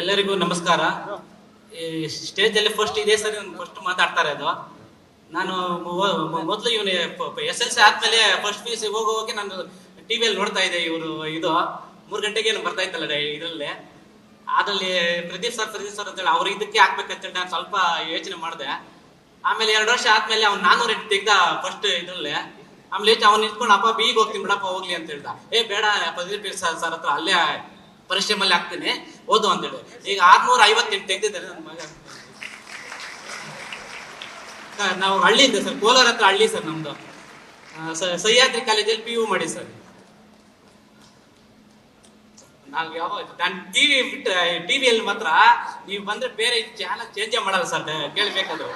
ಎಲ್ಲರಿಗೂ ನಮಸ್ಕಾರ. ಈ ಸ್ಟೇಜ್ ಅಲ್ಲಿ ಫಸ್ಟ್ ಇದೇ ಸರಿ ಫಸ್ಟ್ ಮಾತಾಡ್ತಾ ಇರೋದು. ನಾನು ಮೊದಲು ಇವನು SLC ಆದ್ಮೇಲೆ ಫಸ್ಟ್ PUC ಹೋಗಿ ನಾನು ಟಿವಿಯಲ್ಲಿ ನೋಡ್ತಾ ಇದ್ದೆ. ಇವರು ಇದು 3 ಗಂಟೆಗೆ ಬರ್ತಾ ಇತ್ತಲ್ಲ ಇದರಲ್ಲಿ. ಅದ್ರಲ್ಲಿ ಪ್ರದೀಪ್ ಸರ್ ಅಂತೇಳಿ ಅವ್ರು ಇದಕ್ಕೆ ಹಾಕ್ಬೇಕಂತೇಳಿ ನಾನು ಸ್ವಲ್ಪ ಯೋಚನೆ ಮಾಡಿದೆ. ಆಮೇಲೆ 2 ವರ್ಷ ಆದ್ಮೇಲೆ ಅವ್ನು 400 ತೆಗ್ದ ಫಸ್ಟ್ ಇದ್ರಲ್ಲಿ. ಆಮೇಲೆ ಅವ್ನು ನಿಂತ್ಕೊಂಡು ಅಪ್ಪ ಬೀಗ ಹೋಗ್ತೀನಿ ಬಿಡಪ್ಪ ಹೋಗ್ಲಿ ಅಂತ ಹೇಳ್ದ. ಬೇಡ ಪ್ರದೀಪ್ ಸರ್ ಹತ್ರ ಅಲ್ಲೇ ಪರಿಶ್ರಮಲ್ಲಿ ಹಾಕ್ತೀನಿ ಓದು ಅಂತೇಳಿ. ಈಗ 658 ತೆಗ್ದಿದ್ದಾರೆ ನನ್ನ ಮಗ. ನಾವು ಹಳ್ಳಿಯಿಂದ ಸರ್, ಕೋಲಾರ ಹತ್ರ ಹಳ್ಳಿ ಸರ್ ನಮ್ದು. ಸಹ್ಯಾದ್ರಿ ಕಾಲೇಜಲ್ಲಿ PU ಮಾಡಿ ಸರ್. ನಾನು ಟಿವಿಯಲ್ಲಿ ಮಾತ್ರ ನೀವು ಬಂದ್ರೆ ಬೇರೆ ಚಾನಲ್ ಚೇಂಜೇ ಮಾಡಲ್ಲ ಸರ್. ಕೇಳಬೇಕಾದ್ರು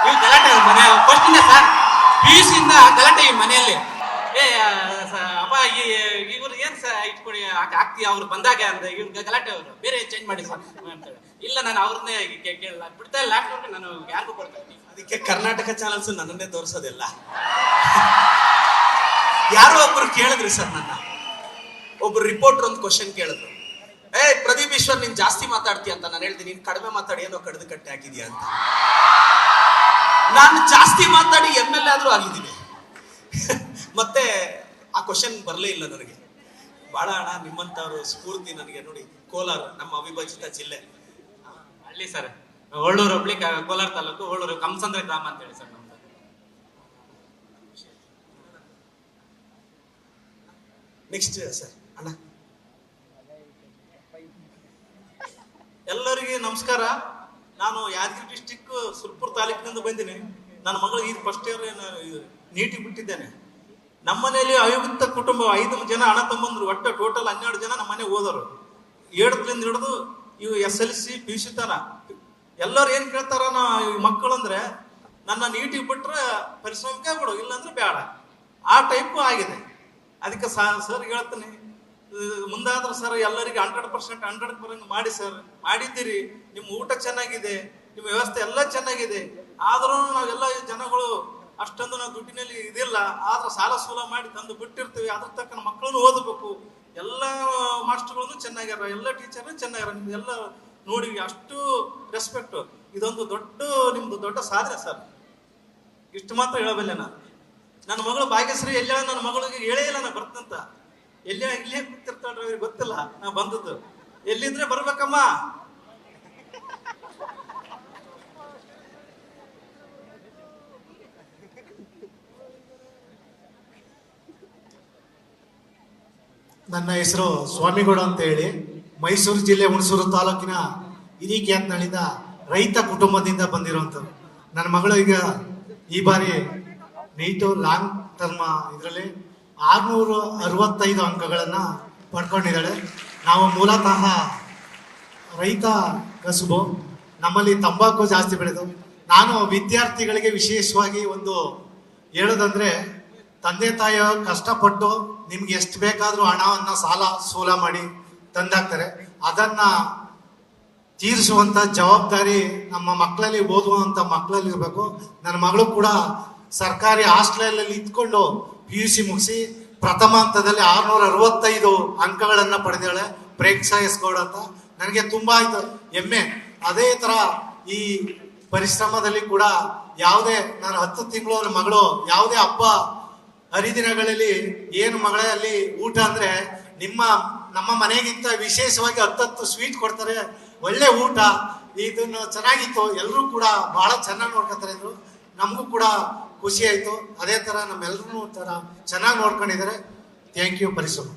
ನೀವು ಗಲಾಟೆ ಮನೆ ಫಸ್ಟಿಂದ ಸರ್, PUC ಇಂದ ಗಲಾಟೆ ಈ ಮನೆಯಲ್ಲಿ. ಅಪ್ಪ ಇವ್ರು ಏನ್ ಇಟ್ಕೊಡಿ ಆಗ್ತಿ ಅವ್ರು ಬಂದಾಗ ಅಂದ್ರೆ ಇವ್ರ ಗಲಾಟೆ ಅವರು ಬೇರೆ ಚೇಂಜ್ ಮಾಡಿ ಸರ್ ಅಂತೇಳಿ. ಇಲ್ಲ ನಾನು ಅವ್ರನ್ನೇ ಕೇಳಲ್ಲ ಬಿಡ್ತಾ ಇಲ್ಲ. ನಾನು ಯಾರಿಗೂ ಕೊಡ್ತಾ ಇದ್ದೀನಿ. ಅದಕ್ಕೆ ಕರ್ನಾಟಕ ಚಾನಲ್ಸ್ ನನ್ನನ್ನೇ ತೋರಿಸೋದಿಲ್ಲ. ಯಾರೋ ಒಬ್ರು ಕೇಳಿದ್ರಿ ಸರ್, ಒಬ್ರು ರಿಪೋರ್ಟರ್ ಒಂದು ಕ್ವಶನ್ ಕೇಳಿದ್ರು. ಪ್ರದೀಪ್ ಈಶ್ವರ್ ನೀನ್ ಜಾಸ್ತಿ ಮಾತಾಡ್ತೀಯ ಅಂತ. ನಾನು ಹೇಳ್ತೀನಿ ನೀನ್ ಕಡಿಮೆ ಮಾತಾಡಿ ಏನೋ ಕಡ್ದು ಕಟ್ಟೆ ಹಾಕಿದ್ಯಾ ಅಂತ. ನಾನು ಜಾಸ್ತಿ ಮಾತಾಡಿ MLA ಆದ್ರೂ ಆಗಿದ್ದೀನಿ. ಮತ್ತೆ ಆ ಕ್ವಶನ್ ಬರಲೇ ಇಲ್ಲ ನನಗೆ. ಬಹಳ ಹಣ ನಿಮ್ಮಂತವ್ರು ಸ್ಫೂರ್ತಿ ನನಗೆ. ನೋಡಿ, ಕೋಲಾರ ನಮ್ಮ ಅವಿಭಜಿತ ಜಿಲ್ಲೆ, ಹಳ್ಳಿ ಸರ್, ಒಳ್ಳೂರು ಹುಬ್ಳಿ ಕೋಲಾರ ತಾಲೂಕು, ಒಳ್ಳೂರು ಕಂಸಂದ್ರ ಗ್ರಾಮ ಅಂತ ಹೇಳಿ ಸರ್ ನಮ್ದು. ನೆಕ್ಸ್ಟ್ ಸರ್ ಅಣ್ಣ. ಎಲ್ಲರಿಗೆ ನಮಸ್ಕಾರ. ನಾನು ಯಾದಗಿರಿ ಡಿಸ್ಟಿಕ್ ಸುರ್ಪುರ್ ತಾಲೂಕಿನಿಂದ ಬಂದಿನಿ. ನನ್ನ ಮಗಳಿಗೆ ಇದು ಫಸ್ಟ್ ಇಯರ್ ನೀಟಿಗೆ ಬಿಟ್ಟಿದ್ದೇನೆ. ನಮ್ಮ ಮನೆಯಲ್ಲಿ ಅವಿಭಕ್ತ ಕುಟುಂಬ 5 ಜನ ಅಣ್ಣ ತಮ್ಮಂದ್ರು, ಒಟ್ಟು ಟೋಟಲ್ 12 ಜನ ನಮ್ಮ ಮನೆ ಓದೋರು. 7ರಿಂದ ಹಿಡಿದು ಇವು SLC PUC ತನ. ಎಲ್ಲರೂ ಏನ್ ಕೇಳ್ತಾರ ಮಕ್ಕಳು ಅಂದ್ರೆ, ನನ್ನ ನೀಟಿಗೆ ಬಿಟ್ರೆ ಪರಿಶ್ರಮಕ್ಕೆ ಬಿಡು, ಇಲ್ಲಾಂದ್ರೆ ಬೇಡ, ಆ ಟೈಪ್ ಆಗಿದೆ. ಅದಕ್ಕೆ ಸರ್ ಹೇಳ್ತೀನಿ, ಮುಂದಾದ್ರೆ ಸರ್ ಎಲ್ಲರಿಗೆ 100% ಮಾಡಿ ಸರ್. ಮಾಡಿದ್ದೀರಿ, ನಿಮ್ಮ ಊಟ ಚೆನ್ನಾಗಿದೆ, ನಿಮ್ಮ ವ್ಯವಸ್ಥೆ ಎಲ್ಲ ಚೆನ್ನಾಗಿದೆ. ಆದ್ರೂ ನಾವೆಲ್ಲ ಜನಗಳು ಅಷ್ಟೊಂದು ನಾವು ದುಡ್ಡಿನಲ್ಲಿ ಇದಿಲ್ಲ. ಆದ್ರೆ ಸಾಲ ಸೂಲ ಮಾಡಿ ತಂದು ಬಿಟ್ಟಿರ್ತೀವಿ. ಅದ್ರ ತಕ್ಕ ಮಕ್ಕಳನ್ನು ಓದಬೇಕು. ಎಲ್ಲ ಮಾಸ್ಟರ್ಗಳನ್ನು ಚೆನ್ನಾಗ್ಯಾರ, ಎಲ್ಲ ಟೀಚರ್ನು ಚೆನ್ನಾಗ್ಯಾರ. ನಿಮ್ದೆಲ್ಲ ನೋಡಿ ಅಷ್ಟು ರೆಸ್ಪೆಕ್ಟ್. ಇದೊಂದು ನಿಮ್ದು ದೊಡ್ಡ ಸಾಧನೆ ಸರ್. ಇಷ್ಟು ಮಾತ್ರ ಹೇಳಬಲ್ಲೆ ನಾನು. ನನ್ನ ಮಗಳು ಭಾಗ್ಯಶ್ರೀ ಎಲ್ಲ ನನ್ನ ಮಗಳಿಗೆ ಹೇಳೇ ಇಲ್ಲ ನಾ ಬರ್ತಂತ. ಇಲ್ಲೇ ಕೂತಿರ್ತಾಳ್ರಿ, ಅವ್ರಿಗೆ ಗೊತ್ತಿಲ್ಲ ನಾ ಬಂದದ್ದು. ಎಲ್ಲಿದ್ರೆ ಬರ್ಬೇಕಮ್ಮ. ನನ್ನ ಹೆಸರು ಸ್ವಾಮಿಗೌಡ ಅಂತ ಹೇಳಿ, ಮೈಸೂರು ಜಿಲ್ಲೆ ಹುಣಸೂರು ತಾಲೂಕಿನ ಹಿರಿಕ್ಯಾತ್ನಳ್ಳಿಯಿಂದ ರೈತ ಕುಟುಂಬದಿಂದ ಬಂದಿರುವಂಥದ್ದು. ನನ್ನ ಮಗಳು ಈಗ ಈ ಬಾರಿ ನೀಟು ಲಾಂಗ್ ಟರ್ಮ್ ಇದರಲ್ಲಿ 665 ಅಂಕಗಳನ್ನು ಪಡ್ಕೊಂಡಿದ್ದಾಳೆ. ನಾವು ಮೂಲತಃ ರೈತ ಕಸುಬು. ನಮ್ಮಲ್ಲಿ ತಂಬಾಕು ಜಾಸ್ತಿ ಬೆಳೆದು, ನಾನು ವಿದ್ಯಾರ್ಥಿಗಳಿಗೆ ವಿಶೇಷವಾಗಿ ಒಂದು ಹೇಳೋದಂದ್ರೆ, ತಂದೆ ತಾಯಿಯ ಕಷ್ಟಪಟ್ಟು ನಿಮ್ಗೆ ಎಷ್ಟು ಬೇಕಾದರೂ ಹಣವನ್ನು ಸಾಲ ಸೂಲ ಮಾಡಿ ತಂದಾಕ್ತಾರೆ. ಅದನ್ನ ತೀರಿಸುವಂತ ಜವಾಬ್ದಾರಿ ನಮ್ಮ ಮಕ್ಕಳಲ್ಲಿ, ಓದುವಂತ ಮಕ್ಕಳಲ್ಲಿ ಇರಬೇಕು. ನನ್ನ ಮಗಳು ಕೂಡ ಸರ್ಕಾರಿ ಹಾಸ್ಟೆಲಲ್ಲಿ ಇದ್ಕೊಂಡು PUC ಮುಗಿಸಿ ಪ್ರಥಮ ಹಂತದಲ್ಲಿ 665 ಅಂಕಗಳನ್ನು ಪಡೆದಾಳೆ. ಪ್ರೇಕ್ಷಾ ಎಸ್ಗೌಡ ಅಂತ. ನನಗೆ ತುಂಬಾ ಆಯ್ತು ಹೆಮ್ಮೆ. ಅದೇ ತರ ಈ ಪರಿಶ್ರಮದಲ್ಲಿ ಕೂಡ ಯಾವುದೇ, ನಾನು 10 ತಿಂಗಳು ಮಗಳು ಯಾವುದೇ ಹಬ್ಬ ಹರಿದಿನಗಳಲ್ಲಿ ಏನು ಮಗಳೇ ಅಲ್ಲಿ ಊಟ ಅಂದ್ರೆ ನಮ್ಮ ಮನೆಗಿಂತ ವಿಶೇಷವಾಗಿ 10 ಸ್ವೀಟ್ ಕೊಡ್ತಾರೆ. ಒಳ್ಳೆ ಊಟ, ಇದನ್ನು ಚೆನ್ನಾಗಿತ್ತು. ಎಲ್ಲರೂ ಕೂಡ ಬಹಳ ಚೆನ್ನಾಗಿ ನೋಡ್ಕೊತಾರೆ ಇದ್ರು. ನಮಗೂ ಕೂಡ ಖುಷಿ ಆಯ್ತು. ಅದೇ ತರ ನಮ್ಮೆಲ್ಲರೂ ತರ ಚೆನ್ನಾಗಿ ನೋಡ್ಕೊಂಡಿದ್ದಾರೆ. Thank you. ಪರಿಶ್ರಮ.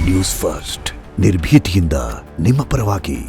ನ್ಯೂಸ್ ಫಸ್ಟ್, ನಿರ್ಭೀತಿಯಿಂದ ನಿಮ್ಮ ಪರವಾಗಿ.